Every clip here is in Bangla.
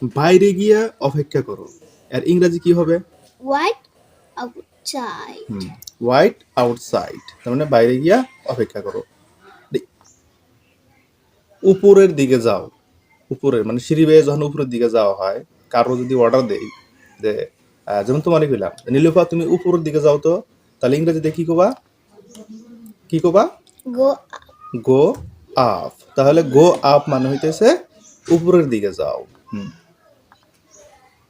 বাইরে গিয়া অপেক্ষা করো, এর ইংরেজি কি হবে? Wait outside. ওয়াইট আউটসাইড, তার মানে বাইরে গিয়া অপেক্ষা করো। উপরের দিকে যাও, উপরের মানে সিঁড়ি বেয়ে যখন উপরের দিকে যাওয়া হয়, কারো যদি অর্ডার দেই যে যেমন তোমারই কইলাম নীলুফা তুমি উপরের দিকে যাও, তো তাহলে ইংরেজিতে কি কবা? কি কবা? Go up. Go up. তাহলে গো আপ মানে হইতেছে উপরের দিকে যাও।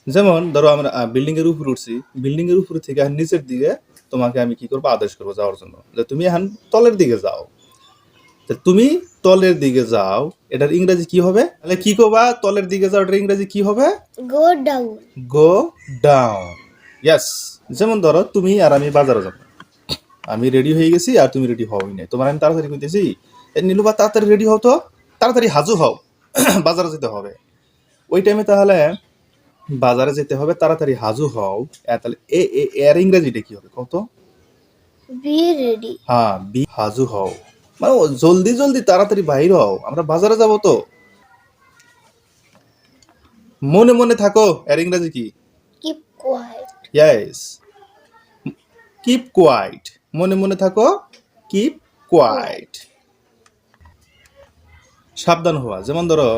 যেমন ধরো আমরা বিল্ডিং এর উপর উঠছি, বিল্ডিং এর উপর থেকে নিচের দিকে তোমাকে আমি কি করবো? আদেশ করবো যাওয়ার জন্য, যে তুমি এখন তলের দিকে যাও। তুমি তলের দিকে যাও, এটার ইংরেজি কি হবে? তাহলে কি কবা? তলের দিকে যাও, এটার ইংরেজি কি হবে? Go down. Go down. Yes. যেমন ধরো তুমি আর আমি বাজারে যাবো, আমি রেডি হয়ে গেছি আর তুমি রেডি হওই নাই, তোমার আমি তাড়াতাড়ি কইতেছি নীলুবা তাড়াতাড়ি রেডি হও, তো তাড়াতাড়ি হাজু হও, বাজারে যেতে হবে। ওই টাইমে তাহলে বাজারে যেতে হবে, তাড়াতাড়ি হাজু হও, তাহলে এর ইংরেজিটা কি হবে কত? Be ready. হ্যাঁ, বি হাজু হও, মানে জলদি জলদি তাড়াতাড়ি বাইর হও, আমরা বাজারে যাব তো। মনে মনে থাকো, এর ইংরেজি কি? Keep quiet. Yes, keep quiet. মনে মনে থাকো, কিপ কোয়াইট। সাবধান হওয়া, যেমন ধরো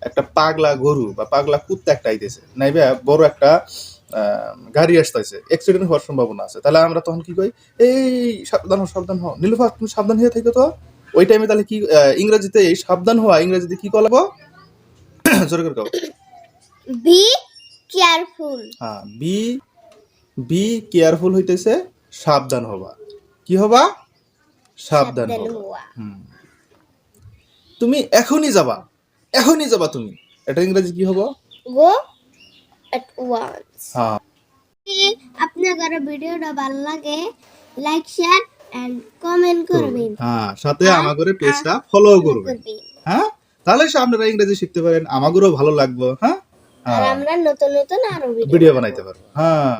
একটা পাগলা গরু বা পাগলা কুত্তা একটা আইতেছে, নাইবা বড় একটা গাড়ি আসতেছে, অ্যাক্সিডেন্ট হওয়ার সম্ভাবনা আছে, তাহলে আমরা তখন কি কই? এই সাবধান হও, সাবধান হও, নীলুফা তুমি সাবধান হয়ে থাকো তো। ওই টাইমে তাহলে কি ইংরেজিতে এই সাবধান হওয়া ইংরেজিতে কি বলবো? জোরে করে কও। Be careful. হ্যাঁ, বি বি কেয়ারফুল হইতেছে সাবধান হওয়া। কি হবা? সাবধান হওয়া। হওয়া। তুমি এখনই যাবা, এখনই যাবা তুমি, এটা ইংরেজি কি হবো? Go at once. হ্যাঁ। আপনাদের ভিডিওটা ভালো লাগে লাইক শেয়ার এন্ড কমেন্ট করবেন। হ্যাঁ, সাথে আমাদের পেজটা ফলো করবেন। হ্যাঁ, তাহলে আপনারা ইংরেজি শিখতে পারেন, আমাদেরও ভালো লাগবে। হ্যাঁ, আর আমরা নতুন নতুন আরো ভিডিও বানাইতে পারবো। হ্যাঁ।